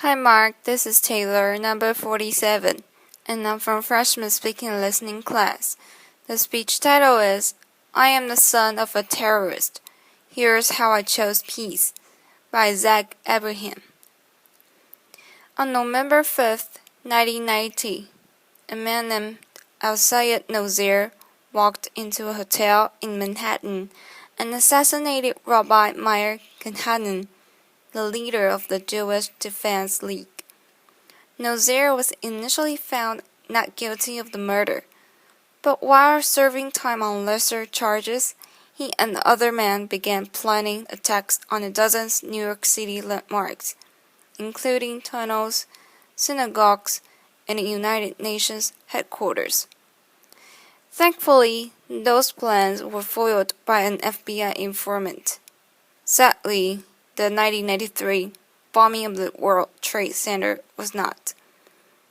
Hi Mark, this is Taylor, number 47, and I'm from freshman speaking and listening class. The speech title is I Am the Son of a Terrorist. Here's How I Chose Peace by Zake, Ebrahim. On November 5th, 1990, a man named Al-Sayed Nozir walked into a hotel in Manhattan and assassinated Rabbi Meir Kahane, the leader of the Jewish Defense League. Nozir was initially found not guilty of the murder, but while serving time on lesser charges, he and the other man began planning attacks on a dozen New York City landmarks, including tunnels, synagogues, and the United Nations headquarters. Thankfully, those plans were foiled by an FBI informant. Sadly, the 1993 bombing of the World Trade Center was not.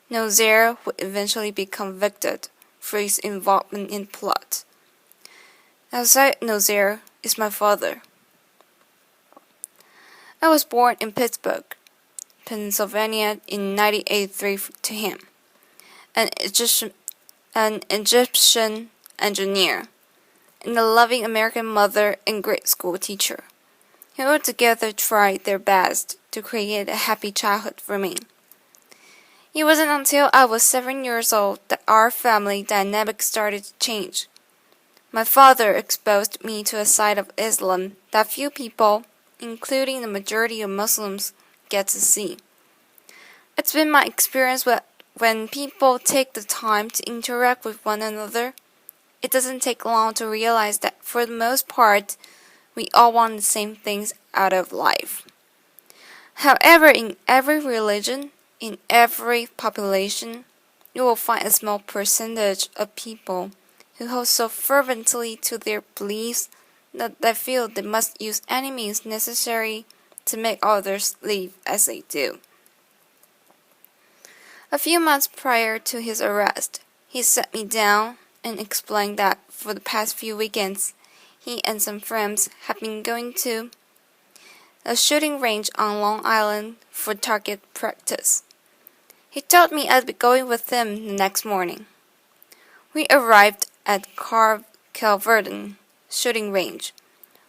Nozir would eventually be convicted for his involvement in the plot. Al-Sayed Nozir is my father. I was born in Pittsburgh, Pennsylvania in 1983 to him, an Egyptian engineer, and a loving American mother and grade school teacher, who all together tried their best to create a happy childhood for me. It wasn't until I was 7 years old that our family dynamic started to change. My father exposed me to a side of Islam that few people, including the majority of Muslims, get to see. It's been my experience that when people take the time to interact with one another, it doesn't take long to realize that for the most part, we all want the same things out of life. However, in every religion, in every population, you will find a small percentage of people who hold so fervently to their beliefs that they feel they must use any means necessary to make others live as they do. A few months prior to his arrest, he sat me down and explained that for the past few weekends, he and some friends have been going to a shooting range on Long Island for target practice. He told me I'd be going with him the next morning. We arrived at Calverton shooting range,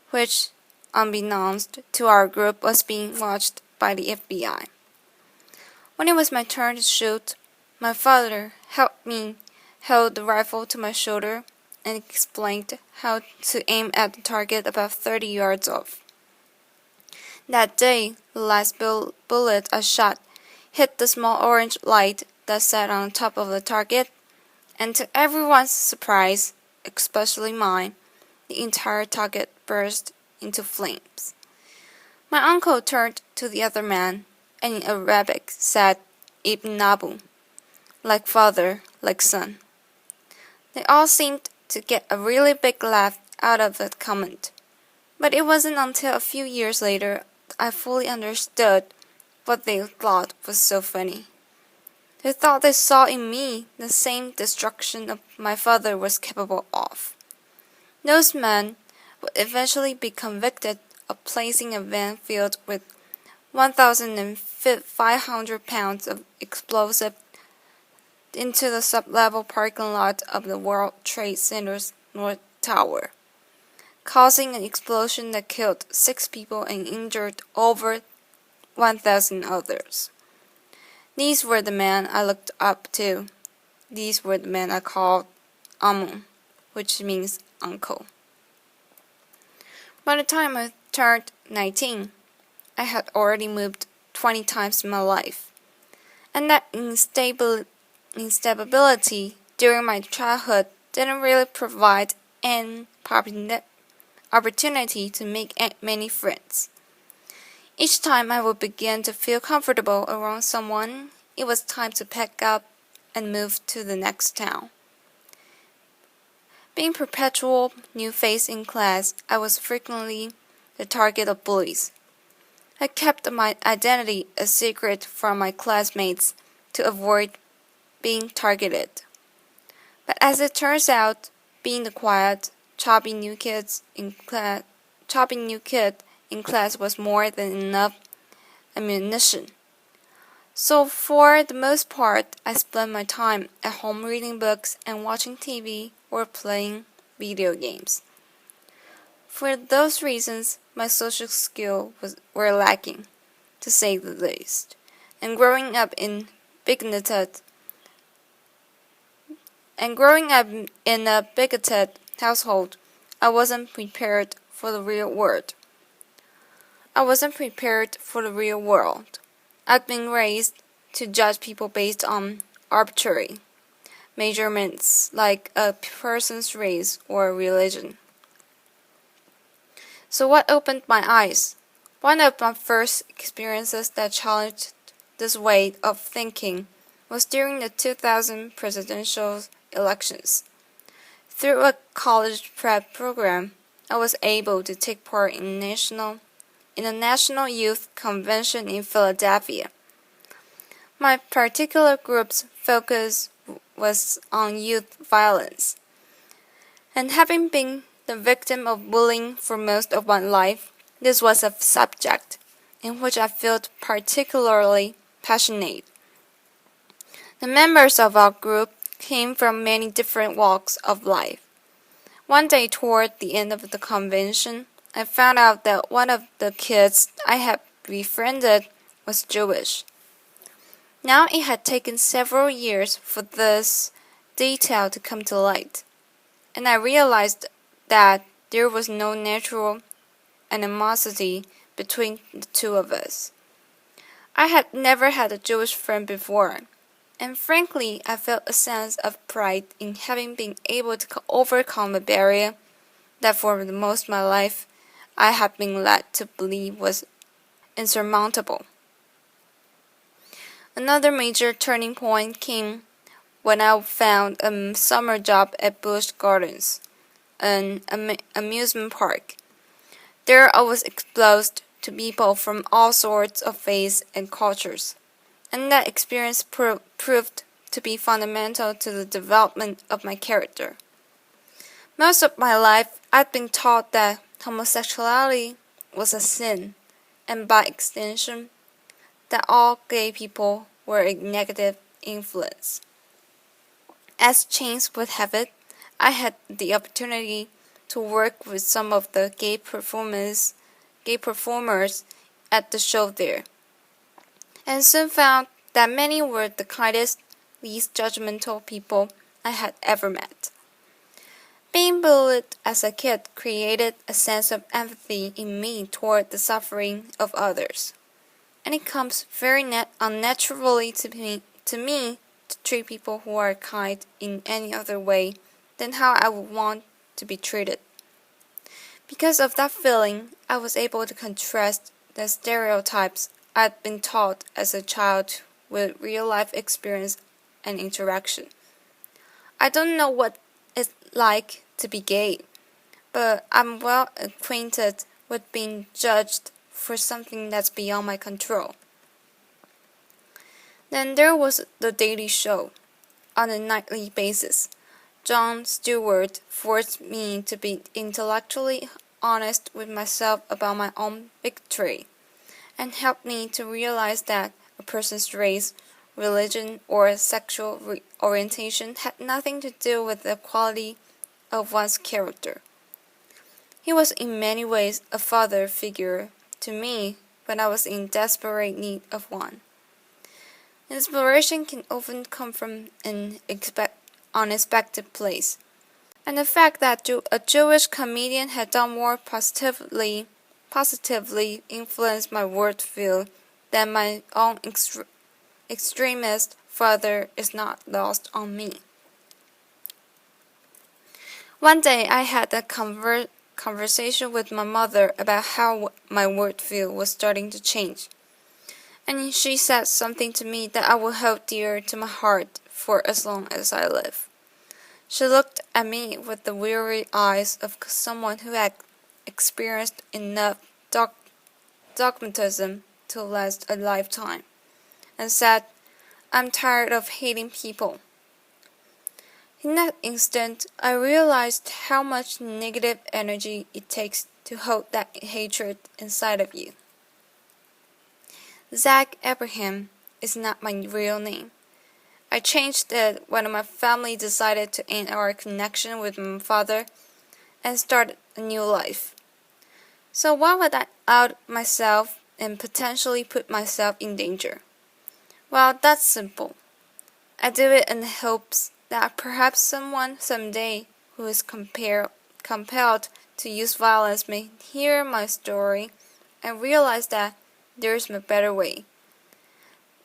which, unbeknownst to our group, was being watched by the FBI. When it was my turn to shoot, my father helped me hold the rifle to my shoulder and explained how to aim at the target about 30 yards off. That day, the last bullet I shot hit the small orange light that sat on top of the target, and to everyone's surprise, especially mine, the entire target burst into flames. My uncle turned to the other man, and in Arabic said, Ibn Abu, like father, like son. They all seemed to get a really big laugh out of that comment, but it wasn't until a few years later that I fully understood what they thought was so funny. They thought they saw in me the same destruction of my father was capable of. Those men would eventually be convicted of placing a van filled with 1,500 pounds of explosive into the sub-level parking lot of the World Trade Center's North Tower, causing an explosion that killed 6 people and injured over 1,000 others. These were the men I looked up to. These were the men I called Amun, which means uncle. By the time I turned 19, I had already moved 20 times in my life, and that instability during my childhood didn't really provide an opportunity to make many friends. Each time I would begin to feel comfortable around someone, it was time to pack up and move to the next town. Being perpetual new face in class, I was frequently the target of bullies. I kept my identity a secret from my classmates to avoid being targeted. But as it turns out, being the quiet, choppy new kid in class was more than enough ammunition. So for the most part, I spend my time at home reading books and watching TV or playing video games. For those reasons, my social skills were lacking, to say the least. And growing up in a bigoted household, I wasn't prepared for the real world. I'd been raised to judge people based on arbitrary measurements like a person's race or religion. So what opened my eyes? One of my first experiences that challenged this way of thinking was during the 2000 presidential elections. Through a college prep program, I was able to take part in a national youth convention in Philadelphia. My particular group's focus was on youth violence. And having been the victim of bullying for most of my life, this was a subject in which I felt particularly passionate. The members of our group came from many different walks of life. One day toward the end of the convention, I found out that one of the kids I had befriended was Jewish. Now it had taken several years for this detail to come to light, and I realized that there was no natural animosity between the two of us. I had never had a Jewish friend before, and frankly, I felt a sense of pride in having been able to overcome a barrier that for the most of my life I had been led to believe was insurmountable. Another major turning point came when I found a summer job at Busch Gardens, an amusement park. There I was exposed to people from all sorts of faiths and cultures, and that experience proved to be fundamental to the development of my character. Most of my life, I'd been taught that homosexuality was a sin, and by extension, that all gay people were a negative influence. As chance would have it, I had the opportunity to work with some of the gay performers at the show there, and soon found that many were the kindest, least judgmental people I had ever met. Being bullied as a kid created a sense of empathy in me toward the suffering of others, and it comes very unnaturally to me to treat people who are kind in any other way than how I would want to be treated. Because of that feeling, I was able to contrast the stereotypes I'd been taught as a child with real-life experience and interaction. I don't know what it's like to be gay, but I'm well acquainted with being judged for something that's beyond my control. Then there was The Daily Show. On a nightly basis, Jon Stewart forced me to be intellectually honest with myself about my own bigotry, and helped me to realize that a person's race, religion, or sexual orientation had nothing to do with the quality of one's character. He was in many ways a father figure to me when I was in desperate need of one. Inspiration can often come from an unexpected place, and the fact that a Jewish comedian had done more positively influenced my worldview than my own extremist father is not lost on me. One day I had a conversation with my mother about how my worldview was starting to change, and she said something to me that I will hold dear to my heart for as long as I live. She looked at me with the weary eyes of someone who had experienced enough dogmatism to last a lifetime, and said, "I'm tired of hating people." In that instant, I realized how much negative energy it takes to hold that hatred inside of you. Zake Ebrahim is not my real name. I changed it when my family decided to end our connection with my father and start a new life. So why would I out myself and potentially put myself in danger? Well, that's simple. I do it in hopes that perhaps someone someday who is compelled to use violence may hear my story and realize that there's a better way.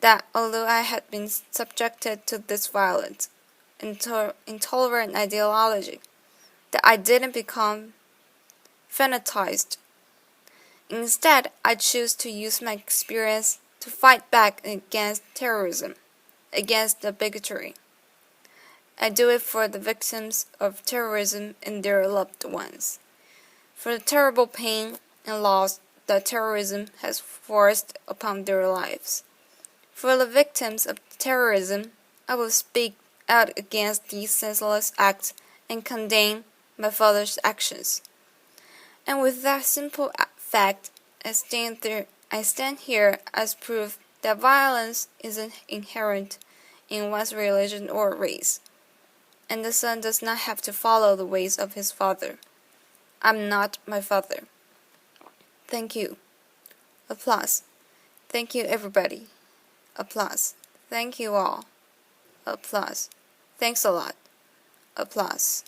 That although I had been subjected to this violent, intolerant ideology, that I didn't become fanatized. Instead, I choose to use my experience to fight back against terrorism, against the bigotry. I do it for the victims of terrorism and their loved ones, for the terrible pain and loss that terrorism has forced upon their lives. For the victims of terrorism, I will speak out against these senseless acts and condemn my father's actions. And with that simple fact, I stand here as proof that violence isn't inherent in one's religion or race, and the son does not have to follow the ways of his father. I'm not my father. Thank you. Applause. Thank you, everybody. Applause. Thank you all. Applause. Thanks a lot. Applause.